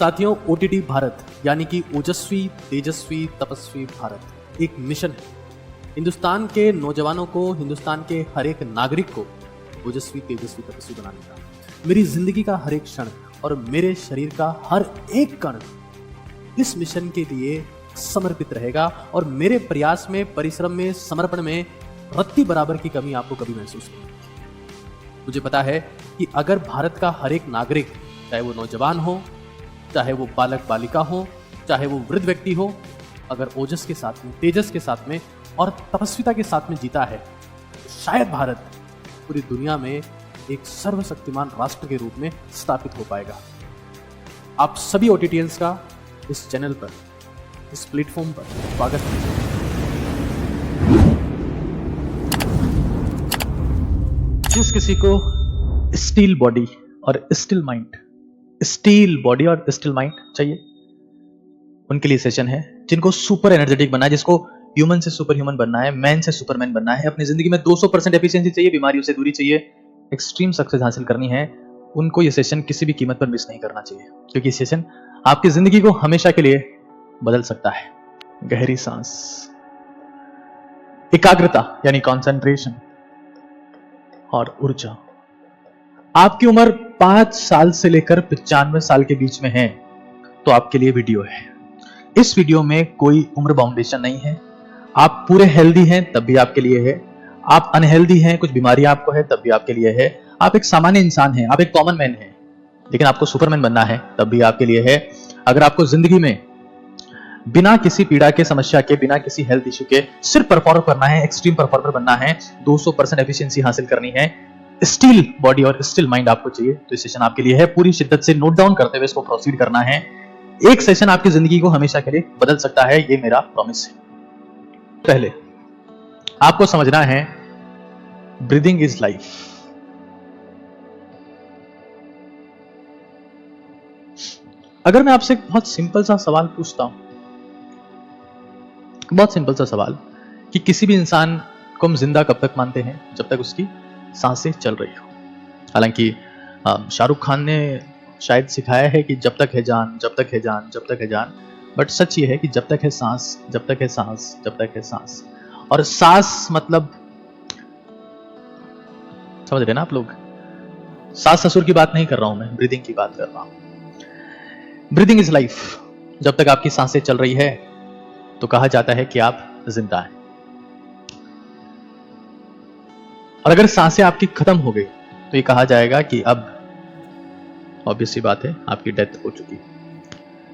साथियों, ओटीटी भारत यानी कि ओजस्वी तेजस्वी तपस्वी भारत एक मिशन है। हिंदुस्तान के नौजवानों को, हिंदुस्तान के हर एक नागरिक को ओजस्वी तेजस्वी तपस्वी बनाने का। मेरी जिंदगी का हर एक क्षण और मेरे शरीर का हर एक कण इस मिशन के लिए समर्पित रहेगा और मेरे प्रयास में, परिश्रम में, समर्पण में रत्ती बराबर की कमी आपको कभी महसूस नहीं होगी। मुझे पता है कि अगर भारत का हर एक नागरिक, चाहे वो नौजवान हो, चाहे वो बालक बालिका हो, चाहे वो वृद्ध व्यक्ति हो, अगर ओजस के साथ में, तेजस के साथ में और तपस्विता के साथ में जीता है, तो शायद भारत पूरी दुनिया में एक सर्वशक्तिमान राष्ट्र के रूप में स्थापित हो पाएगा। आप सभी ओटीटीएंस का इस चैनल पर, इस प्लेटफॉर्म पर स्वागत है। जिस किसी को स्टील बॉडी और स्टील माइंड, स्टील बॉडी और स्टील माइंड चाहिए, उनके लिए सेशन है। जिनको सुपर एनर्जेटिक बनना है, जिसको ह्यूमन से सुपर ह्यूमन बनना है, मैन से सुपरमैन बनना है, अपनी जिंदगी में 200% एफिशिएंसी चाहिए, बीमारियों से दूरी चाहिए, एक्सट्रीम सक्सेस हासिल करनी है, उनको ये सेशन किसी भी कीमत पर मिस नहीं करना चाहिए, क्योंकि ये सेशन आपकी जिंदगी को हमेशा के लिए बदल सकता है। गहरी सांस, एकाग्रता यानी कंसंट्रेशन और ऊर्जा। आपकी उम्र 5 साल से लेकर 95 साल के बीच में है तो आपके लिए वीडियो है। इस वीडियो में कोई उम्र बाउंडेशन नहीं है। आप पूरे हेल्दी हैं तब भी आपके लिए है, आप अनहेल्दी हैं, कुछ बीमारियां आपको है तब भी आपके लिए है, आप एक सामान्य इंसान हैं, आप एक कॉमन मैन हैं, लेकिन आपको सुपरमैन बनना है तब भी आपके लिए है। अगर आपको जिंदगी में बिना किसी पीड़ा के, समस्या के, बिना किसी हेल्थ इश्यू के सिर्फ परफॉर्म करना है, एक्सट्रीम परफॉर्मर बनना है, 200% एफिशिएंसी हासिल करनी है, स्टील बॉडी और स्टील माइंड आपको चाहिए, तो इस सेशन आपके लिए है। पूरी शिद्दत से नोट डाउन करते हुए इसको प्रोसीड करना है। एक सेशन आपकी जिंदगी को हमेशा के लिए बदल सकता है, ये मेरा प्रॉमिस है। पहले आपको समझना है, ब्रीदिंग इज लाइफ। अगर मैं आपसे एक बहुत सिंपल सा सवाल पूछता हूं, बहुत सिंपल सा सवाल, कि किसी भी इंसान को हम जिंदा कब तक मानते हैं? जब तक उसकी सांसें चल रही हो। हालांकि शाहरुख खान ने शायद सिखाया है कि जब तक है जान, जब तक है जान, जब तक है जान, बट सच ये है कि जब तक है सांस, जब तक है सांस, जब तक है सांस। और सांस मतलब, समझ रहे ना आप लोग? सास ससुर की बात नहीं कर रहा हूं मैं, ब्रीदिंग की बात कर रहा हूं। Breathing is life. जब तक आपकी सांसें चल रही है तो कहा जाता है कि आप जिंदा हैं, और अगर सांसें आपकी खत्म हो गई तो ये कहा जाएगा कि अब ऑब्वियस सी बात है, आपकी डेथ हो चुकी है।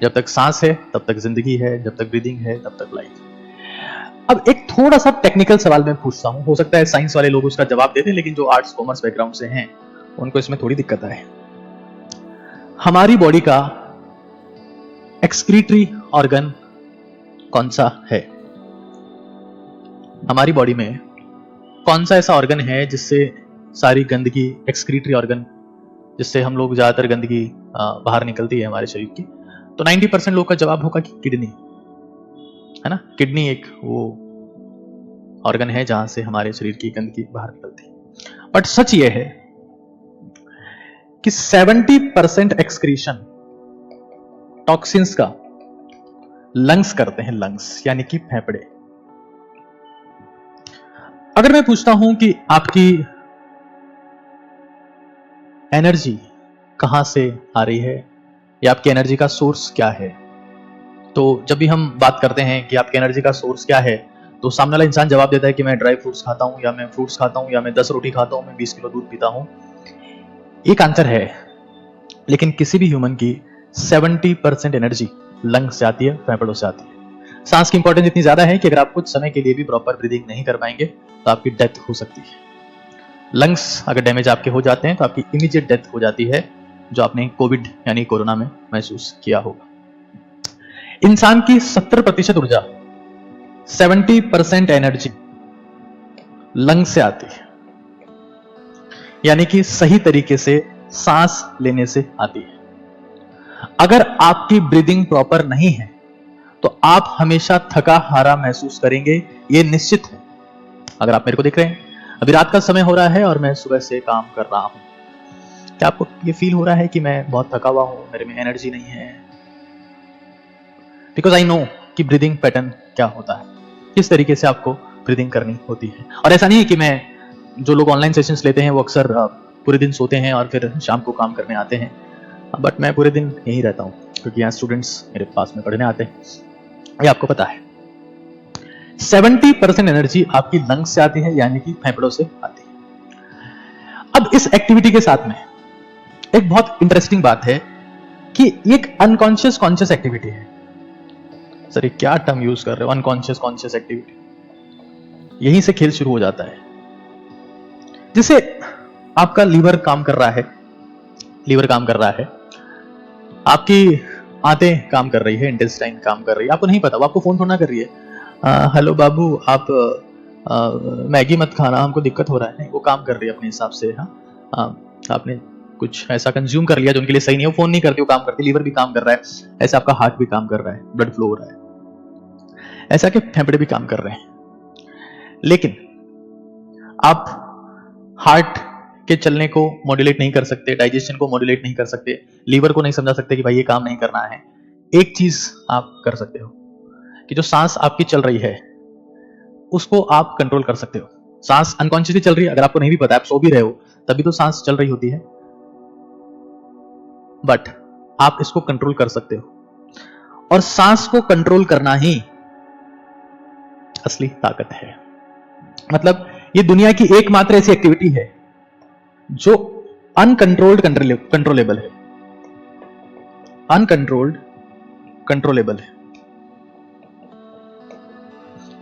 जब तक सांस है तब तक जिंदगी है, जब तक ब्रीदिंग है तब तक लाइफ। अब एक थोड़ा सा टेक्निकल सवाल मैं पूछता हूं, हो सकता है साइंस वाले लोग उसका जवाब दे दें, लेकिन जो आर्ट्स कॉमर्स बैकग्राउंड से हैं उनको इसमें थोड़ी दिक्कत है। हमारी बॉडी का एक्सक्रीटरी ऑर्गन कौन सा है? हमारी बॉडी में कौन सा ऐसा ऑर्गन है जिससे सारी गंदगी, एक्सक्रीटरी ऑर्गन, जिससे हम लोग ज्यादातर गंदगी बाहर निकलती है हमारे शरीर की? तो 90% लोग का जवाब होगा कि किडनी, है ना। किडनी एक वो ऑर्गन है जहां से हमारे शरीर की गंदगी बाहर निकलती है। बट सच ये है कि 70% एक्सक्रीशन टॉक्सिन्स का लंग्स करते हैं, लंग्स यानी कि फेफड़े। अगर मैं पूछता हूं कि आपकी एनर्जी कहां से आ रही है या आपकी एनर्जी का सोर्स क्या है, तो जब भी हम बात करते हैं कि आपकी एनर्जी का सोर्स क्या है, तो सामने वाला इंसान जवाब देता है कि मैं ड्राई फ्रूट्स खाता हूं, या मैं फ्रूट्स खाता हूं, या मैं 10 रोटी खाता हूं, मैं 20 किलो दूध पीता हूं। एक आंसर है, लेकिन किसी भी ह्यूमन की 70% एनर्जी लंग्स से आती है, फेफड़ों से आती है। सांस की इंपॉर्टेंस इतनी ज्यादा है कि अगर आप कुछ समय के लिए भी प्रॉपर ब्रीदिंग नहीं कर पाएंगे तो आपकी डेथ हो सकती है। लंग्स अगर डैमेज आपके हो जाते हैं तो आपकी इमीडिएट डेथ हो जाती है, जो आपने कोविड यानी कोरोना में महसूस किया होगा। इंसान की 70% ऊर्जा, 70% एनर्जी लंग्स से आती है, यानी कि सही तरीके से सांस लेने से आती है। अगर आपकी ब्रीदिंग प्रॉपर नहीं है तो आप हमेशा थका हारा महसूस करेंगे, यह निश्चित है। अगर आप मेरे को देख रहे हैं, अभी रात का समय हो रहा है और मैं सुबह से काम कर रहा हूं, क्या आपको ये फील हो रहा है कि मैं बहुत थका हुआ हूं, मेरे में एनर्जी नहीं है, बिकॉज आई नो कि ब्रीदिंग पैटर्न क्या होता है, किस तरीके से आपको ब्रीदिंग करनी होती है। और ऐसा नहीं है कि मैं, जो लोग ऑनलाइन सेशंस लेते हैं वो अक्सर पूरे दिन सोते हैं और फिर शाम को काम करने आते हैं, बट मैं पूरे दिन यहीं रहता हूँ क्योंकि यहाँ स्टूडेंट्स मेरे पास में पढ़ने आते हैं। ये आपको पता है 70% एनर्जी आपकी लंग्स से आती है, यानी कि फेफड़ों से आती है। अब इस एक्टिविटी के साथ में एक बहुत इंटरेस्टिंग बात है कि एक अनकॉन्शियस कॉन्शियस एक्टिविटी है। सर ये क्या टर्म यूज कर रहे हो, अनकॉन्शियस कॉन्शियस एक्टिविटी? यहीं से खेल शुरू हो जाता है। जैसे आपका लीवर काम कर रहा है, आपकी आंतें काम कर रही है, इंटेस्टाइन काम कर रही है, आपको नहीं पता, वो आपको फोन थोड़ा ना कर रही है, हेलो बाबू आप मैगी मत खाना, हमको दिक्कत हो रहा है। नहीं, वो काम कर रही है अपने हिसाब से। आपने कुछ ऐसा कंज्यूम कर लिया जो उनके लिए सही नहीं है, वो फोन नहीं करती, वो काम करती। लीवर भी काम कर रहा है, ऐसे आपका हार्ट भी काम कर रहा है, ब्लड फ्लो हो रहा है, ऐसा कि फेफड़े भी काम कर रहे हैं। लेकिन आप हार्ट के चलने को मॉड्यूलेट नहीं कर सकते, डाइजेशन को मॉड्यूलेट नहीं कर सकते, लीवर को नहीं समझा सकते कि भाई ये काम नहीं करना है। एक चीज आप कर सकते हो कि जो सांस आपकी चल रही है उसको आप कंट्रोल कर सकते हो। सांस अनकॉन्शियसली चल रही है, अगर आपको नहीं भी पता, आप सो भी रहे हो तभी तो सांस चल रही होती है, बट आप इसको कंट्रोल कर सकते हो। और सांस को कंट्रोल करना ही असली ताकत है। मतलब ये दुनिया की एकमात्र ऐसी एक्टिविटी है जो अनकंट्रोल्ड कंट्रोलेबल है, अनकंट्रोल्ड कंट्रोलेबल है।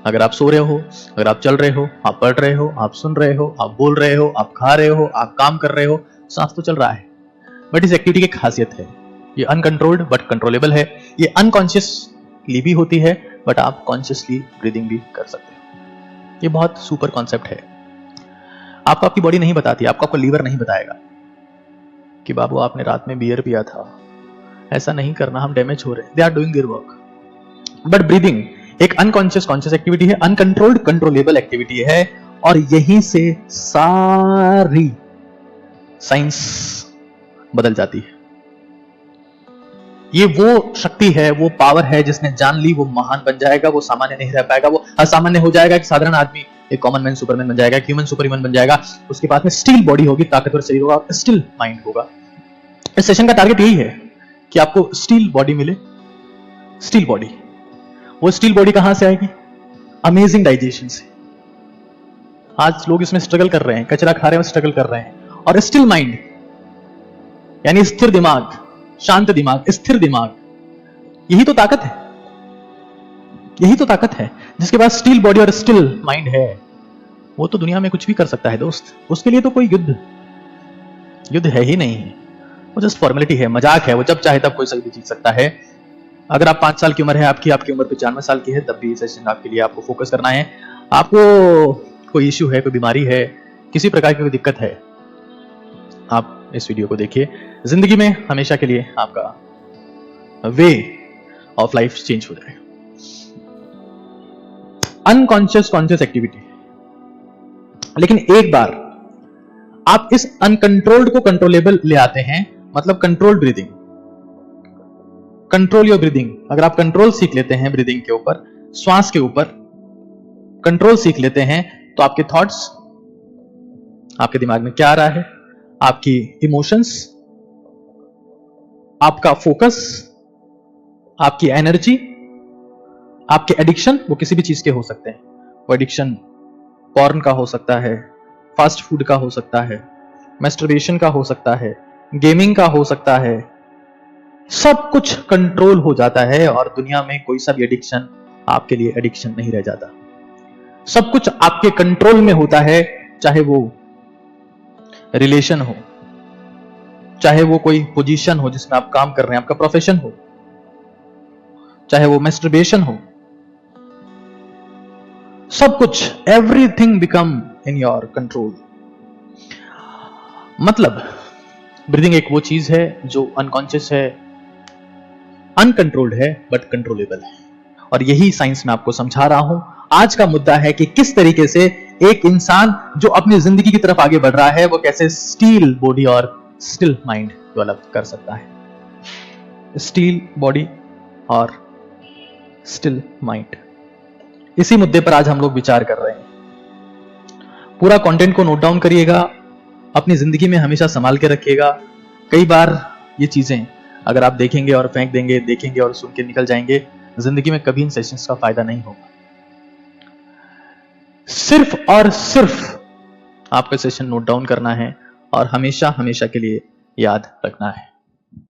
अगर आप सो रहे हो, अगर आप चल रहे हो, आप पढ़ रहे हो, आप सुन रहे हो, आप बोल रहे हो, आप खा रहे हो, आप काम कर रहे हो, सांस तो चल रहा है। बट इस एक्टिविटी की खासियत है ये अनकंट्रोल्ड बट कंट्रोलेबल है। ये अनकॉन्शियसली भी होती है, बट आप कॉन्शियसली ब्रीदिंग भी कर सकते हो। ये बहुत सुपर कॉन्सेप्ट है। आपको आपकी बॉडी नहीं बताती, आपको लीवर नहीं बताएगा कि बाबू आपने रात में बियर पिया था, ऐसा नहीं करना, हम डैमेज हो रहे हैं। They are doing their work. But breathing एक अनकॉन्शियस कॉन्शियस एक्टिविटी है, अनकंट्रोल्ड कंट्रोलेबल एक्टिविटी है, और यहीं से सारी साइंस बदल जाती है। ये वो शक्ति है, वो पावर है जिसने जान ली वो महान बन जाएगा, वो सामान्य नहीं रह पाएगा, वो असामान्य हो जाएगा। एक साधारण आदमी एक कॉमन मैन सुपरमैन बन जाएगा, ह्यूमन सुपर ह्यूमन बन जाएगा। उसके पास में स्टील बॉडी होगी, ताकतवर शरीर होगा, और स्टील माइंड होगा। इस सेशन का टारगेट यही है कि आपको स्टील बॉडी मिले। स्टील बॉडी, वो स्टील बॉडी कहां से आएगी? अमेजिंग डाइजेशन से। आज लोग इसमें स्ट्रगल कर रहे हैं, कचरा खा रहे हैं, स्ट्रगल कर रहे हैं। और स्टिल माइंड यानी स्थिर दिमाग, शांत दिमाग, स्थिर दिमाग, यही तो ताकत है। यही तो ताकत है। जिसके पास स्टील बॉडी और स्टिल माइंड है वो तो दुनिया में कुछ भी कर सकता है दोस्त। उसके लिए तो कोई युद्ध है ही नहीं। वो जस्ट फॉर्मेलिटी है, मजाक है। वो जब चाहे तब कोई भी जीत सकता है। अगर आप 5 साल की उम्र है आपकी उम्र 95 साल की है, तब भी सेशन आपके लिए आपको फोकस करना है। आपको कोई इश्यू है, कोई बीमारी है, किसी प्रकार की कोई दिक्कत है, आप इस वीडियो को देखिए। जिंदगी में हमेशा के लिए आपका वे ऑफ लाइफ चेंज हो जाएगा। Unconscious conscious activity. लेकिन एक बार आप इस अनकंट्रोल्ड को कंट्रोलेबल ले आते हैं, मतलब controlled breathing, control your breathing. अगर आप कंट्रोल सीख लेते हैं ब्रीदिंग के ऊपर, श्वास के ऊपर कंट्रोल सीख लेते हैं, तो आपके थॉट्स, आपके दिमाग में क्या आ रहा है, आपकी इमोशंस, आपका फोकस, आपकी एनर्जी, आपके एडिक्शन, वो किसी भी चीज के हो सकते हैं। वो एडिक्शन पॉर्न का हो सकता है, फास्ट फूड का हो सकता है, मैस्टरबेशन का हो सकता है, गेमिंग का हो सकता है। सब कुछ कंट्रोल हो जाता है और दुनिया में कोई सा भी एडिक्शन आपके लिए एडिक्शन नहीं रह जाता। सब कुछ आपके कंट्रोल में होता है, चाहे वो रिलेशन हो, चाहे वो कोई पोजीशन हो जिसमें आप काम कर रहे हैं, आपका प्रोफेशन हो, चाहे वो मैस्टरबेशन हो। सब कुछ, everything become in your control. मतलब ब्रीदिंग एक वो चीज है जो अनकॉन्शियस है, अनकंट्रोल्ड है, बट कंट्रोलेबल है। और यही साइंस में आपको समझा रहा हूं। आज का मुद्दा है कि किस तरीके से एक इंसान जो अपनी जिंदगी की तरफ आगे बढ़ रहा है, वो कैसे स्टील बॉडी और स्टिल माइंड डेवलप कर सकता है। स्टील बॉडी और स्टिल माइंड। इसी मुद्दे पर आज हम लोग विचार कर रहे हैं। पूरा कंटेंट को नोट डाउन करिएगा, अपनी जिंदगी में हमेशा संभाल के रखिएगा। कई बार ये चीजें अगर आप देखेंगे और फेंक देंगे, देखेंगे और सुन के निकल जाएंगे, जिंदगी में कभी इन सेशंस का फायदा नहीं होगा। सिर्फ और सिर्फ आपका सेशन नोट डाउन करना है और हमेशा हमेशा के लिए याद रखना है।